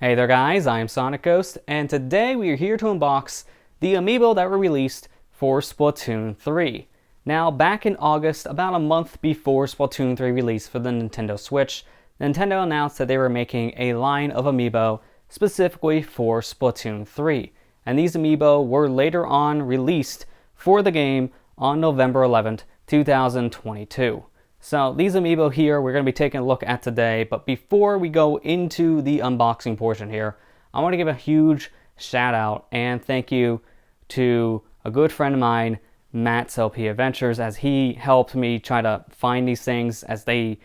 Hey there guys, I'm SonicGhost, and today we are here to unbox the Amiibo that were released for Splatoon 3. Now, back in August, about a month before Splatoon 3 released for the Nintendo Switch, Nintendo announced that they were making a line of Amiibo specifically for Splatoon 3. And these Amiibo were later on released for the game on November 11th, 2022. So these Amiibo here we're going to be taking a look at today, but before we go into the unboxing portion here, I want to give a huge shout out and thank you to a good friend of mine, Matt's LP Adventures, as he helped me try to find these things as they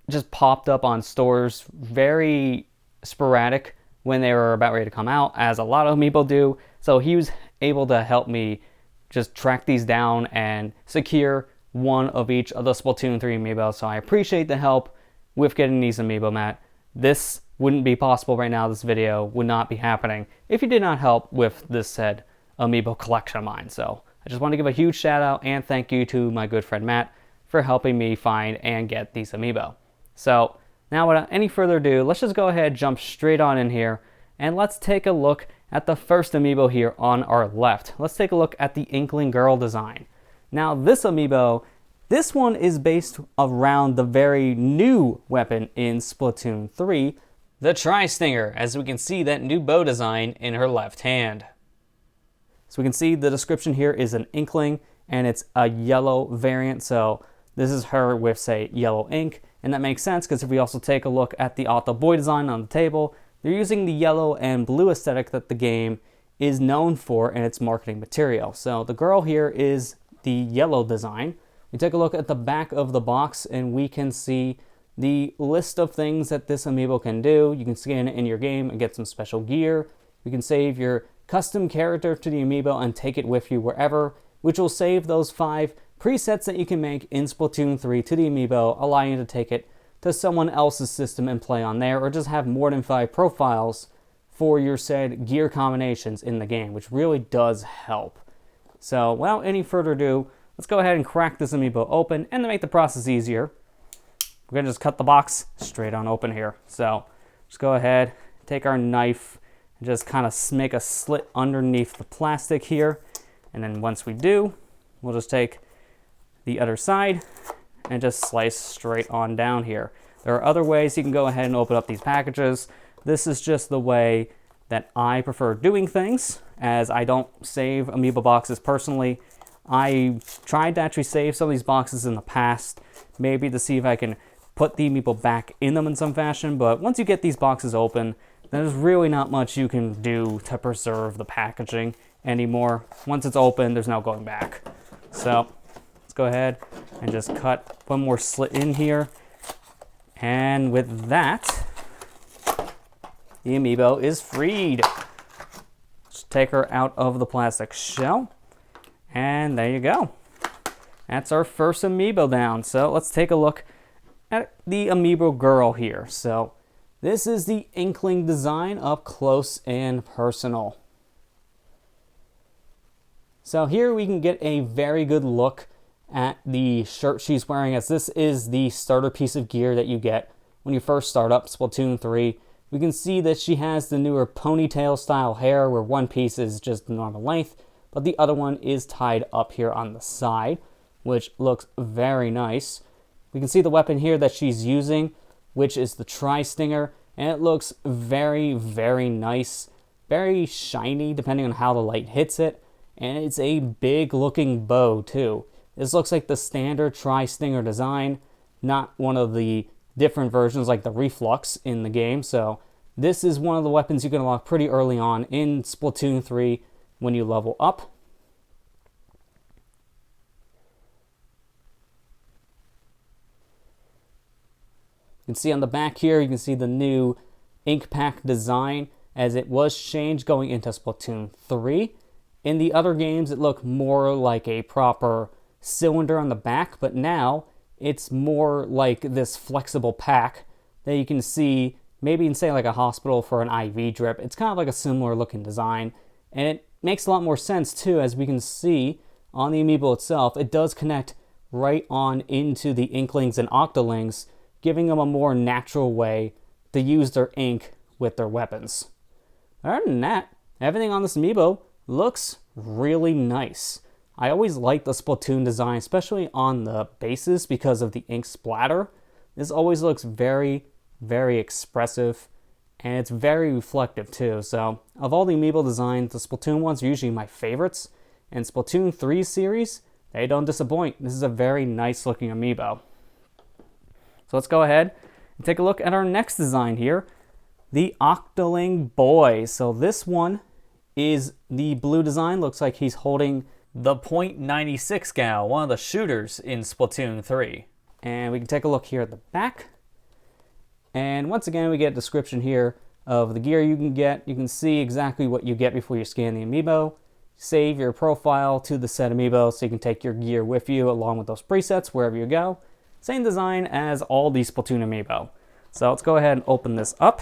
just popped up on stores very sporadic when they were about ready to come out, as a lot of Amiibo do. So he was able to help me just track these down and secure one of each of the Splatoon 3 Amiibo, so I appreciate the help with getting these Amiibo, Matt. This wouldn't be possible right now, this video would not be happening if you did not help with this said Amiibo collection of mine. So I just want to give a huge shout out and thank you to my good friend Matt for helping me find and get these Amiibo. So now without any further ado, let's just go ahead, jump straight on in here, and let's take a look at the first Amiibo here on our left. Let's take a look at the Inkling Girl design. Now this Amiibo, this one is based around the very new weapon in Splatoon 3, the Tri-Stinger, as we can see that new bow design in her left hand. So we can see the description here is an Inkling, and it's a yellow variant, so this is her with, say, yellow ink, and that makes sense because if we also take a look at the Otto Boy design on the table, they're using the yellow and blue aesthetic that the game is known for in its marketing material. So the girl here is the yellow design. We take a look at the back of the box and we can see the list of things that this Amiibo can do. You can scan it in your game and get some special gear. You can save your custom character to the Amiibo and take it with you wherever, which will save those 5 presets that you can make in Splatoon 3 to the Amiibo, allowing you to take it to someone else's system and play on there, or just have more than 5 profiles for your said gear combinations in the game, which really does help. So without any further ado, let's go ahead and crack this Amiibo open, and to make the process easier, we're going to just cut the box straight on open here. So just go ahead, take our knife, and just kind of make a slit underneath the plastic here. And then once we do, we'll just take the other side and just slice straight on down here. There are other ways you can go ahead and open up these packages. This is just the way that I prefer doing things, as I don't save Amiibo boxes personally. I tried to actually save some of these boxes in the past, maybe to see if I can put the Amiibo back in them in some fashion, but once you get these boxes open, there's really not much you can do to preserve the packaging anymore. Once it's open, there's no going back. So let's go ahead and just cut one more slit in here, and with that, the Amiibo is freed. Just take her out of the plastic shell, and there you go. That's our first Amiibo down. So let's take a look at the Amiibo girl here. So this is the Inkling design up close and personal. So here we can get a very good look at the shirt she's wearing, as this is the starter piece of gear that you get when you first start up Splatoon 3. We can see that she has the newer ponytail style hair, where one piece is just normal length, but the other one is tied up here on the side, which looks very nice. We can see the weapon here that she's using, which is the Tri-Stinger, and it looks very, very nice, very shiny depending on how the light hits it, and it's a big looking bow too. This looks like the standard Tri-Stinger design, not one of the different versions like the Reflux in the game. So this is one of the weapons you can unlock pretty early on in Splatoon 3 when you level up. You can see on the back here, you can see the new ink pack design, as it was changed going into Splatoon 3. In the other games, it looked more like a proper cylinder on the back, but now it's more like this flexible pack that you can see maybe in, say, like a hospital for an IV drip. It's kind of like a similar looking design, and it makes a lot more sense too, as we can see on the Amiibo itself. It does connect right on into the Inklings and Octolings, giving them a more natural way to use their ink with their weapons. Other than that, everything on this amiibo looks really nice. I always like the Splatoon design, especially on the bases because of the ink splatter. This always looks very, very expressive, and it's very reflective too. So, of all the amiibo designs, the Splatoon ones are usually my favorites, and Splatoon 3 series, they don't disappoint. This is a very nice looking amiibo. So let's go ahead and take a look at our next design here, the Octoling Boy. So this one is the blue design. Looks like he's holding the .96 gal, one of the shooters in Splatoon 3. And we can take a look here at the back. And once again, we get a description here of the gear you can get. You can see exactly what you get before you scan the amiibo. Save your profile to the set amiibo so you can take your gear with you along with those presets wherever you go. Same design as all the Splatoon amiibo. So let's go ahead and open this up.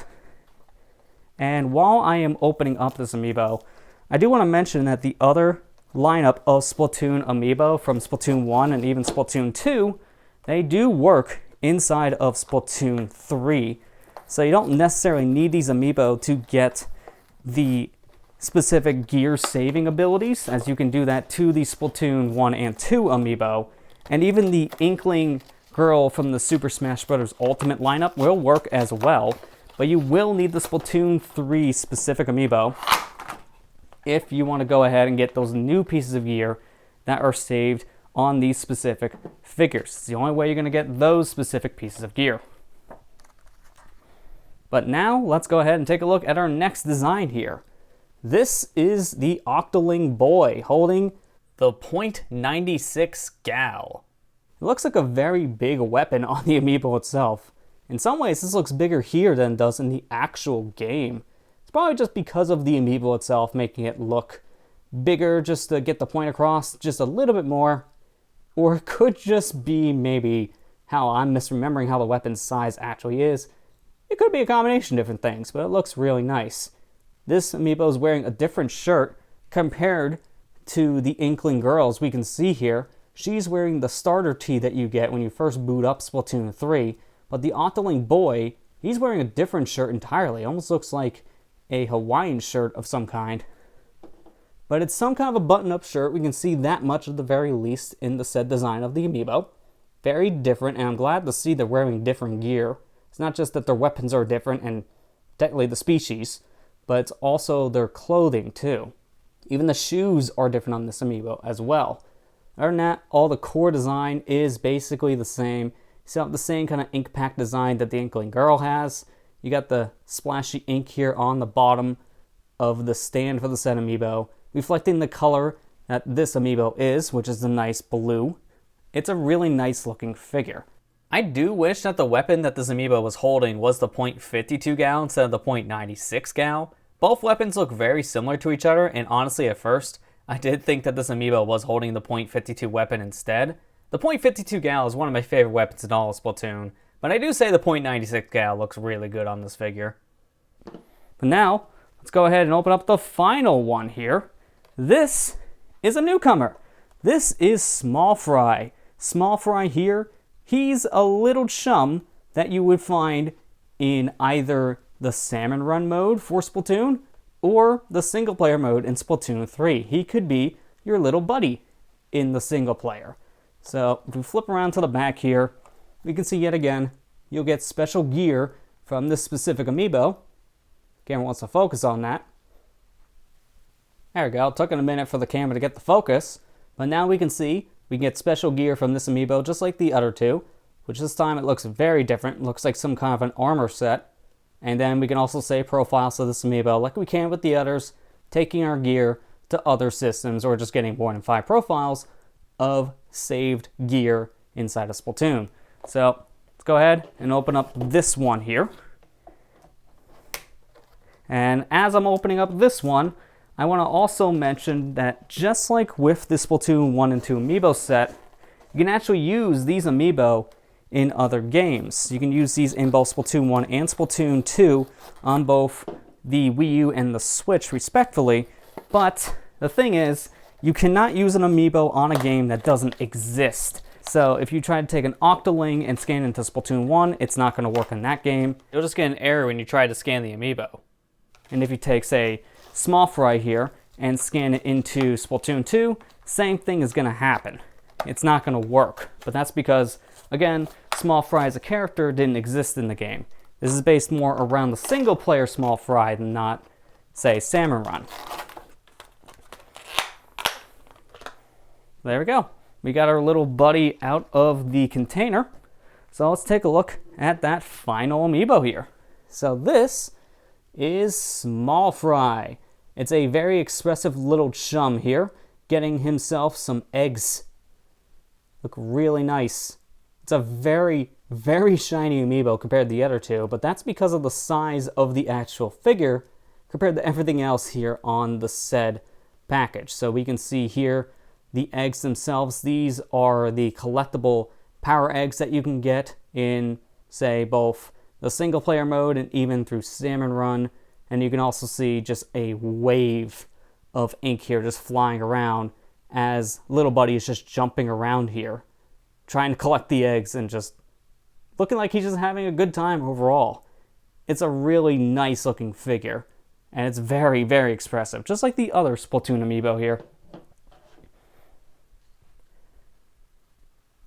And while I am opening up this amiibo, I do want to mention that the other lineup of Splatoon amiibo from Splatoon 1 and even Splatoon 2, they do work inside of Splatoon 3. So you don't necessarily need these amiibo to get the specific gear saving abilities, as you can do that to the Splatoon 1 and 2 amiibo. And even the Inkling girl from the Super Smash Bros. Ultimate lineup will work as well, but you will need the Splatoon 3 specific amiibo if you want to go ahead and get those new pieces of gear that are saved on these specific figures. It's the only way you're going to get those specific pieces of gear. But now, let's go ahead and take a look at our next design here. This is the Octoling Boy holding the .96 gal. It looks like a very big weapon on the amiibo itself. In some ways, this looks bigger here than it does in the actual game. It's probably just because of the amiibo itself making it look bigger just to get the point across just a little bit more. Or it could just be maybe how I'm misremembering how the weapon's size actually is. It could be a combination of different things, but it looks really nice. This amiibo is wearing a different shirt compared to the Inkling girls we can see here. She's wearing the starter tee that you get when you first boot up Splatoon 3, but the Octoling Boy, he's wearing a different shirt entirely. It almost looks like a Hawaiian shirt of some kind. But it's some kind of a button-up shirt. We can see that much at the very least in the said design of the amiibo. Very different, and I'm glad to see they're wearing different gear. It's not just that their weapons are different and technically the species, but it's also their clothing too. Even the shoes are different on this amiibo as well. Other than that, all the core design is basically the same. You still have the same kind of ink pack design that the Inkling girl has. You got the splashy ink here on the bottom of the stand for the set amiibo, reflecting the color that this amiibo is, which is the nice blue. It's a really nice looking figure. I do wish that the weapon that this amiibo was holding was the .52 gal instead of the .96 gal. Both weapons look very similar to each other, and honestly at first, I did think that this amiibo was holding the .52 weapon instead. The .52 gal is one of my favorite weapons in all of Splatoon, but I do say the .96 gal looks really good on this figure. But now, let's go ahead and open up the final one here. This is a newcomer. This is Small Fry. Small Fry here, he's a little chum that you would find in either the Salmon Run mode for Splatoon or the single player mode in Splatoon 3. He could be your little buddy in the single player. So if we flip around to the back here, we can see yet again, you'll get special gear from this specific amiibo. Camera wants to focus on that. There we go. It took a minute for the camera to get the focus, but now we can see we can get special gear from this amiibo just like the other two, which this time it looks very different. It looks like some kind of an armor set. And then we can also save profiles of this amiibo like we can with the others, taking our gear to other systems or just getting more than 5 profiles of saved gear inside of Splatoon. So let's go ahead and open up this one here. And as I'm opening up this one, I want to also mention that just like with the Splatoon 1 and 2 amiibo set, you can actually use these amiibo in other games. You can use these in both Splatoon 1 and Splatoon 2 on both the Wii U and the Switch respectively, but the thing is, you cannot use an amiibo on a game that doesn't exist. So if you try to take an Octoling and scan into Splatoon 1, it's not going to work in that game. You'll just get an error when you try to scan the Amiibo. And if you take, say, Small Fry here and scan it into Splatoon 2, same thing is going to happen. It's not going to work. But that's because, again, Small Fry as a character didn't exist in the game. This is based more around the single-player Small Fry than not, say, Salmon Run. There we go. We got our little buddy out of the container. So let's take a look at that final Amiibo here. So this is Small Fry. It's a very expressive little chum here, getting himself some eggs. Look really nice. It's a very, very shiny Amiibo compared to the other two, but that's because of the size of the actual figure compared to everything else here on the said package. So we can see here the eggs themselves. These are the collectible power eggs that you can get in, say, both the single player mode and even through Salmon Run. And you can also see just a wave of ink here just flying around as little buddy is just jumping around here, trying to collect the eggs and just looking like he's just having a good time overall. It's a really nice looking figure, and it's very, very expressive, just like the other Splatoon Amiibo here.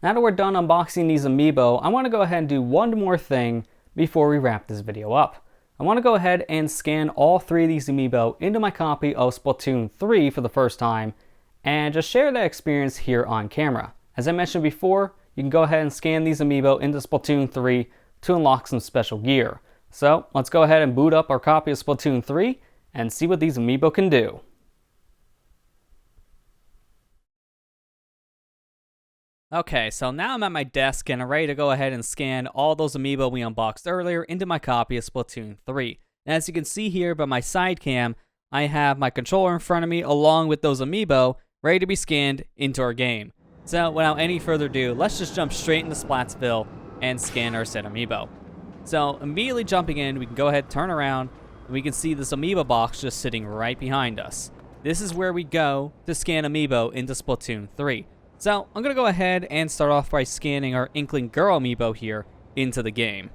Now that we're done unboxing these Amiibo, I want to go ahead and do one more thing before we wrap this video up. I want to go ahead and scan all 3 of these Amiibo into my copy of Splatoon 3 for the first time, and just share that experience here on camera. As I mentioned before, you can go ahead and scan these Amiibo into Splatoon 3 to unlock some special gear. So let's go ahead and boot up our copy of Splatoon 3 and see what these Amiibo can do. Okay, so now I'm at my desk and I'm ready to go ahead and scan all those Amiibo we unboxed earlier into my copy of Splatoon 3. And as you can see here by my side cam, I have my controller in front of me along with those Amiibo ready to be scanned into our game. So without any further ado, let's just jump straight into Splatsville and scan our said Amiibo. So immediately jumping in, we can go ahead, turn around, and we can see this Amiibo box just sitting right behind us. This is where we go to scan Amiibo into Splatoon 3. So I'm going to go ahead and start off by scanning our Inkling Girl Amiibo here into the game.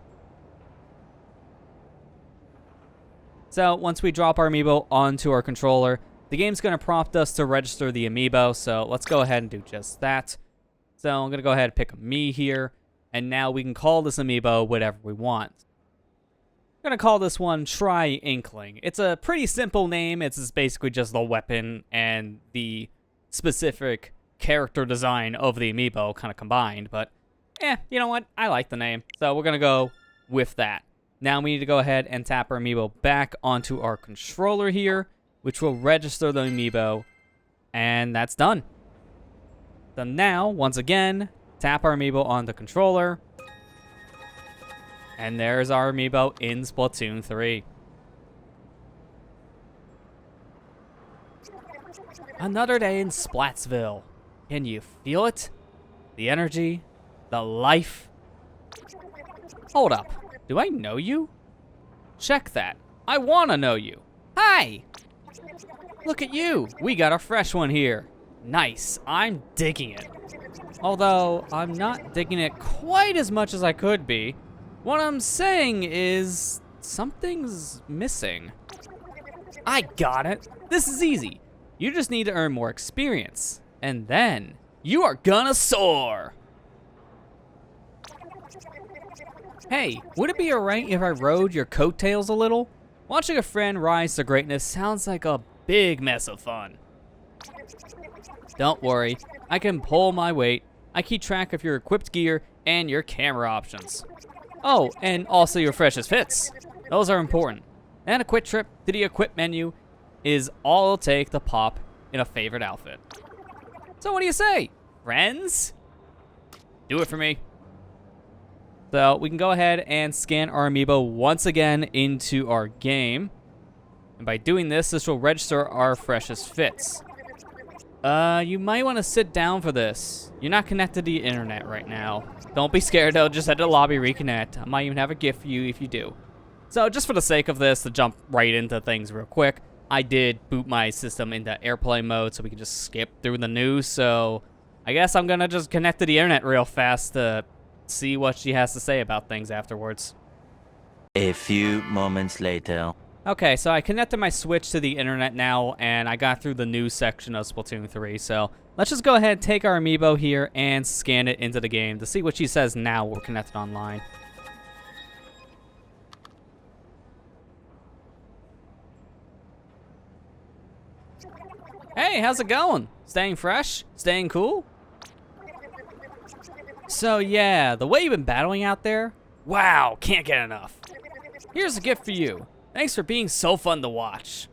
So once we drop our Amiibo onto our controller, the game's going to prompt us to register the Amiibo, so let's go ahead and do just that. So I'm going to go ahead and pick a me here, and now we can call this Amiibo whatever we want. I'm going to call this one Try Inkling. It's a pretty simple name. It's basically just the weapon and the specific character design of the Amiibo kind of combined, but you know what? I like the name, so we're going to go with that. Now we need to go ahead and tap our Amiibo back onto our controller here, which will register the Amiibo, and that's done. So now, once again, tap our Amiibo on the controller, and there's our Amiibo in Splatoon 3. Another day in Splatsville. Can you feel it? The energy? The life? Hold up. Do I know you? Check that. I want to know you. Hi! Look at you. We got a fresh one here. Nice. I'm digging it. Although, I'm not digging it quite as much as I could be. What I'm saying is, something's missing. I got it. This is easy. You just need to earn more experience. And then, you are gonna soar! Hey, would it be alright if I rode your coattails a little? Watching a friend rise to greatness sounds like a big mess of fun. Don't worry, I can pull my weight. I keep track of your equipped gear and your camera options. Oh, and also your freshest fits. Those are important. And a quick trip to the equip menu is all it'll take to pop in a favorite outfit. So what do you say, friends? Do it for me. So we can go ahead and scan our Amiibo once again into our game. And by doing this, this will register our freshest fits. You might want to sit down for this. You're not connected to the internet right now. Don't be scared though, just head to the lobby, reconnect. I might even have a gift for you if you do. So just for the sake of this, to jump right into things real quick, I did boot my system into airplane mode so we can just skip through the news. So I guess I'm gonna just connect to the internet real fast to see what she has to say about things afterwards. A few moments later. Okay, so I connected my Switch to the internet now, and I got through the news section of Splatoon 3, so let's just go ahead and take our Amiibo here and scan it into the game to see what she says now we're connected online. Hey, how's it going? Staying fresh? Staying cool? So yeah, the way you've been battling out there? Wow, can't get enough. Here's a gift for you. Thanks for being so fun to watch.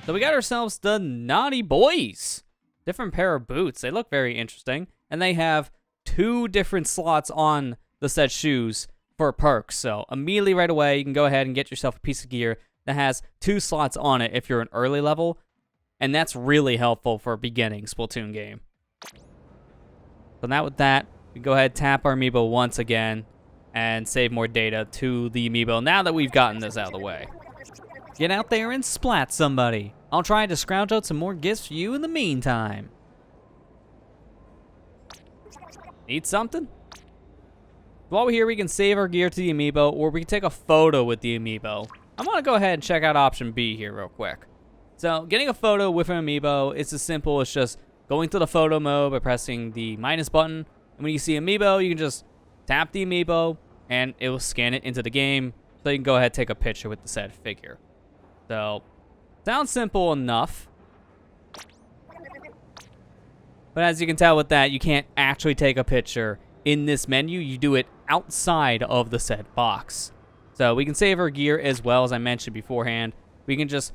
So we got ourselves the Naughty Boys. Different pair of boots. They look very interesting. And they have 2 different slots on the set shoes for perks. So immediately right away, you can go ahead and get yourself a piece of gear that has 2 slots on it if you're an early level. And that's really helpful for a beginning Splatoon game. So now with that, we go ahead and tap our Amiibo once again and save more data to the Amiibo now that we've gotten this out of the way. Get out there and splat somebody. I'll try to scrounge out some more gifts for you in the meantime. Need something? While we're here, we can save our gear to the Amiibo, or we can take a photo with the Amiibo. I'm gonna go ahead and check out option B here real quick. So, getting a photo with an Amiibo is as simple as just going to the photo mode by pressing the minus button. And when you see Amiibo, you can just tap the Amiibo, and it will scan it into the game, so you can go ahead and take a picture with the said figure. So, sounds simple enough. But as you can tell with that, you can't actually take a picture in this menu. You do it outside of the said box. So we can save our gear as well, as I mentioned beforehand. We can just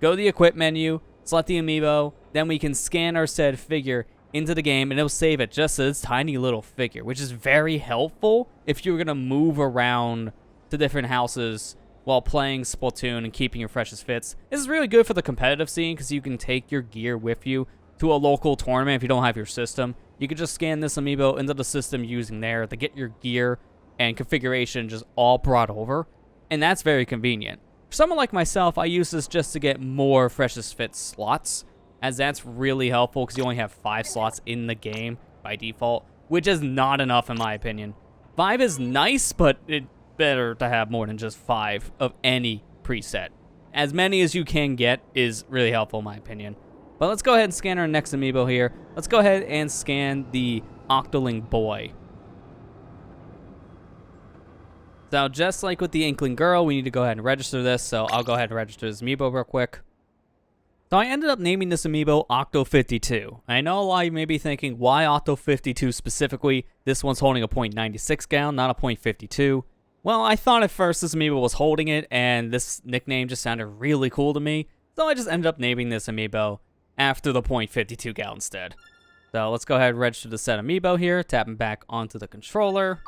go to the equip menu, select the Amiibo, then we can scan our said figure into the game, and it'll save it just as this tiny little figure, which is very helpful if you're going to move around to different houses while playing Splatoon and keeping your freshest fits. This is really good for the competitive scene because you can take your gear with you to a local tournament if you don't have your system. You can just scan this Amiibo into the system using there to get your gear and configuration just all brought over, and that's very convenient. For someone like myself, I use this just to get more freshest fit slots, as that's really helpful because you only have 5 slots in the game by default, which is not enough in my opinion. 5 is nice, but it's better to have more than just 5 of any preset. As many as you can get is really helpful in my opinion. But let's go ahead and scan our next Amiibo here. Let's go ahead and scan the Octoling Boy. So just like with the Inkling Girl, we need to go ahead and register this, so I'll go ahead and register this Amiibo real quick. So I ended up naming this Amiibo Octo52. I know a lot of you may be thinking, why Octo52 specifically? This one's holding a .96 gal, not a .52. Well, I thought at first this Amiibo was holding it, and this nickname just sounded really cool to me, so I just ended up naming this Amiibo after the .52 gal instead. So let's go ahead and register the set Amiibo here, tapping back onto the controller.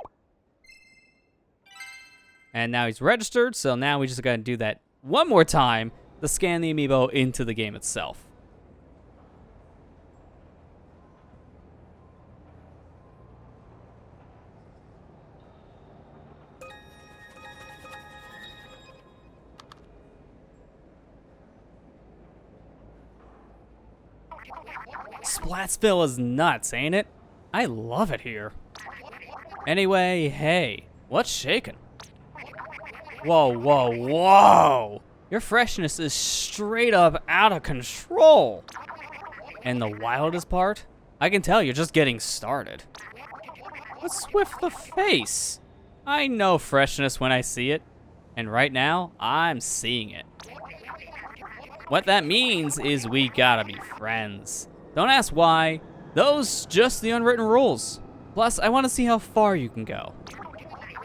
And now he's registered, so now we just gotta do that one more time to scan the Amiibo into the game itself. Splatsville is nuts, ain't it? I love it here. Anyway, hey, what's shaking? Whoa, whoa, whoa! Your freshness is straight up out of control. And the wildest part? I can tell you're just getting started. What's with the face? I know freshness when I see it. And right now, I'm seeing it. What that means is we gotta be friends. Don't ask why. Those just the unwritten rules. Plus, I want to see how far you can go.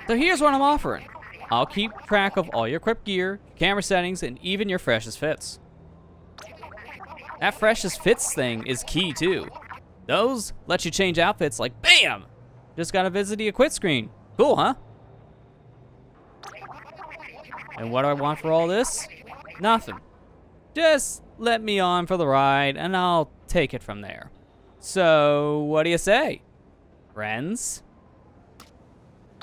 So here's what I'm offering. I'll keep track of all your equipped gear, camera settings, and even your freshest fits. That freshest fits thing is key too. Those let you change outfits like BAM! Just gotta visit the equip screen. Cool, huh? And what do I want for all this? Nothing. Just let me on for the ride and I'll take it from there. So, what do you say? Friends?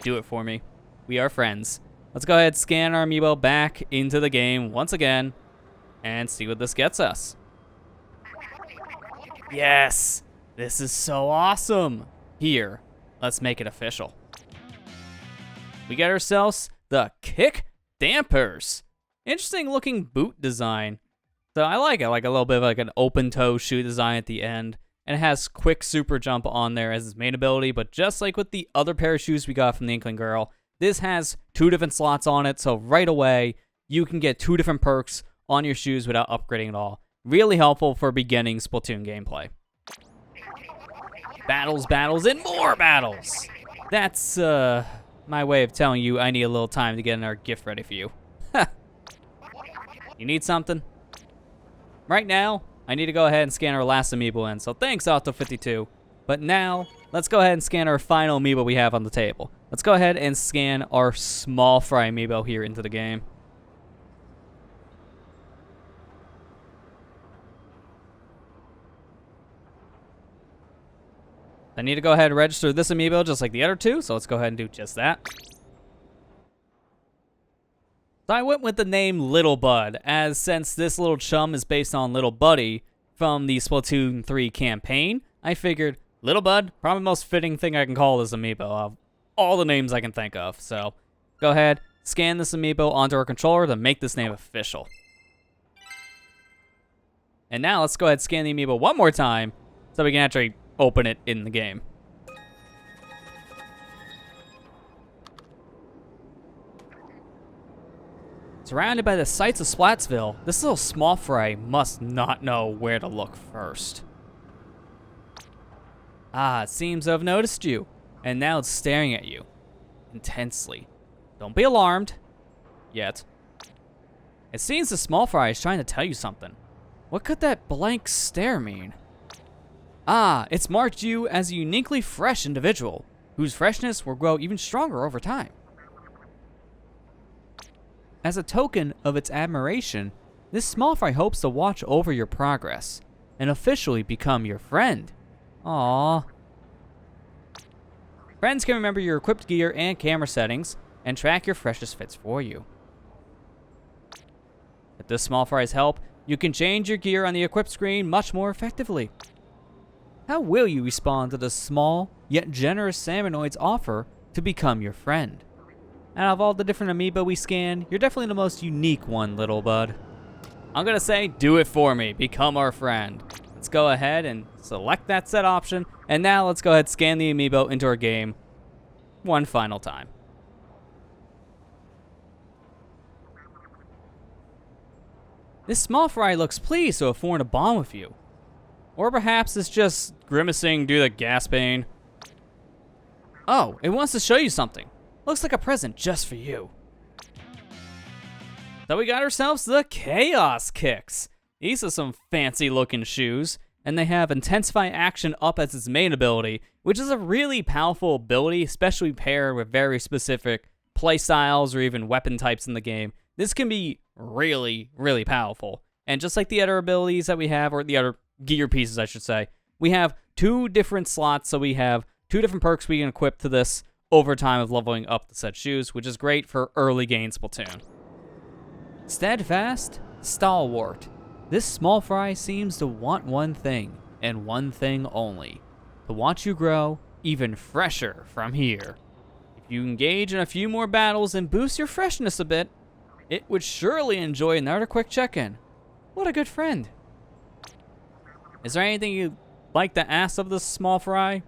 Do it for me. We are friends. Let's go ahead and scan our Amiibo back into the game once again and see what this gets us. Yes! This is so awesome. Here, let's make it official. We get ourselves the Kick Dampers. Interesting looking boot design. So I like it, like a little bit of like an open toe shoe design at the end. And it has quick super jump on there as its main ability, but just like with the other pair of shoes we got from the Inkling Girl, this has 2 different slots on it, so right away, you can get 2 different perks on your shoes without upgrading at all. Really helpful for beginning Splatoon gameplay. Battles, battles, and more battles! That's, my way of telling you I need a little time to get our gift ready for you. You need something? Right now, I need to go ahead and scan our last Amiibo in, so thanks, Auto52. But now, let's go ahead and scan our final Amiibo we have on the table. Let's go ahead and scan our Small Fry Amiibo here into the game. I need to go ahead and register this Amiibo just like the other 2, so let's go ahead and do just that. So I went with the name Little Bud, as since this little chum is based on Little Buddy from the Splatoon 3 campaign, I figured Little Bud, probably the most fitting thing I can call this Amiibo of all the names I can think of. So go ahead, scan this Amiibo onto our controller to make this name official. And now let's go ahead and scan the Amiibo one more time so we can actually open it in the game. Surrounded by the sights of Splatsville, this little small fry must not know where to look first. Ah, it seems to have noticed you, and now it's staring at you intensely. Don't be alarmed yet. It seems the small fry is trying to tell you something. What could that blank stare mean? Ah, it's marked you as a uniquely fresh individual, whose freshness will grow even stronger over time. As a token of its admiration, this small fry hopes to watch over your progress and officially become your friend. Aww. Friends can remember your equipped gear and camera settings and track your freshest fits for you. With this small fry's help, you can change your gear on the equipped screen much more effectively. How will you respond to the small yet generous Salmonoid's offer to become your friend? Out of all the different Amiibo we scanned, you're definitely the most unique one, Little Bud. I'm gonna say, do it for me. Become our friend. Let's go ahead and select that set option. And now let's go ahead and scan the Amiibo into our game one final time. This small fry looks pleased to have formed a bond with you. Or perhaps it's just grimacing due to gas pain. Oh, it wants to show you something. Looks like a present just for you. So we got ourselves the Chaos Kicks. These are some fancy looking shoes, and they have Intensify Action up as its main ability, which is a really powerful ability, especially paired with very specific playstyles or even weapon types in the game. This can be really, really powerful. And just like the other abilities that we have, or the other gear pieces I should say, we have 2 different slots, so we have 2 different perks we can equip to this over time of leveling up the set shoes, which is great for early game Splatoon. Steadfast, stalwart. This small fry seems to want one thing, and one thing only. To watch you grow even fresher from here. If you engage in a few more battles and boost your freshness a bit, it would surely enjoy another quick check-in. What a good friend. Is there anything you'd like to ask of this small fry?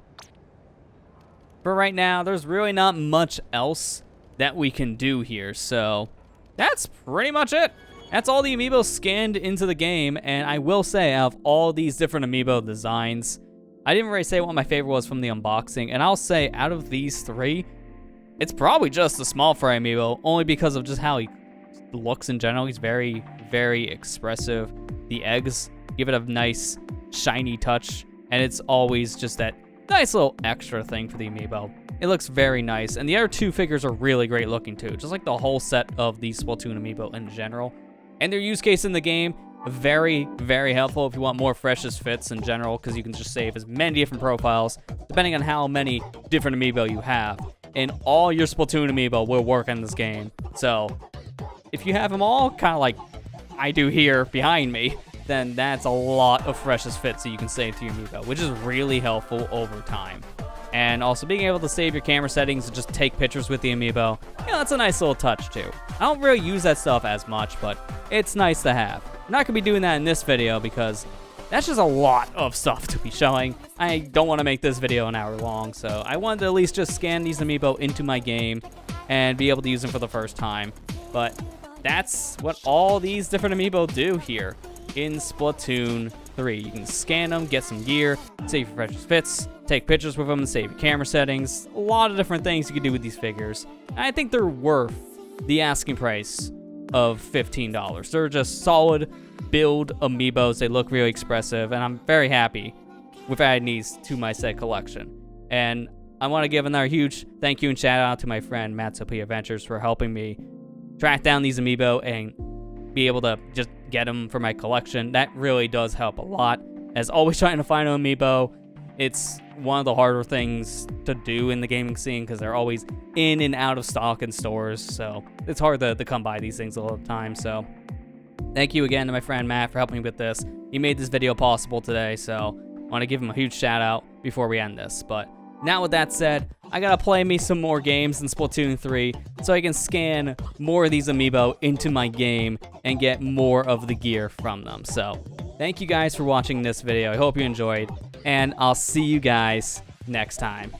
For right now, there's really not much else that we can do here, so that's pretty much it. That's all the Amiibo scanned into the game, and I will say, out of all these different Amiibo designs, I didn't really say what my favorite was from the unboxing, and I'll say, out of these 3, it's probably just the small fry Amiibo, only because of just how he looks in general. He's very, very expressive. The eggs give it a nice, shiny touch, and it's always just that nice little extra thing for the Amiibo. It looks very nice, and the other 2 figures are really great looking too, just like the whole set of the Splatoon Amiibo in general. And their use case in the game, very, very helpful if you want more freshest fits in general, because you can just save as many different profiles, depending on how many different Amiibo you have. And all your Splatoon Amiibo will work in this game. So, if you have them all, kind of like I do here behind me, then that's a lot of freshest fits that you can save to your Amiibo, which is really helpful over time. And also being able to save your camera settings and just take pictures with the Amiibo, that's a nice little touch too. I don't really use that stuff as much, but it's nice to have. I'm not going to be doing that in this video because that's just a lot of stuff to be showing. I don't want to make this video an hour long, so I wanted to at least just scan these Amiibo into my game and be able to use them for the first time. But that's what all these different Amiibo do here in Splatoon 3. You can scan them, get some gear, save your freshest fits, take pictures with them, save your camera settings. A lot of different things you can do with these figures. And I think they're worth the asking price of $15. They're just solid build Amiibos. They look really expressive, and I'm very happy with adding these to my set collection. And I want to give another huge thank you and shout out to my friend Matt Adventures for helping me track down these Amiibo and be able to just get them for my collection. That really does help a lot. As always, trying to find an Amiibo, it's one of the harder things to do in the gaming scene because they're always in and out of stock in stores, so it's hard to come by these things all the time. So thank you again to my friend Matt for helping me with this. He made this video possible today, so I want to give him a huge shout out before we end this. But now with that said, I gotta play me some more games in Splatoon 3 so I can scan more of these Amiibo into my game and get more of the gear from them. So thank you guys for watching this video. I hope you enjoyed, and I'll see you guys next time.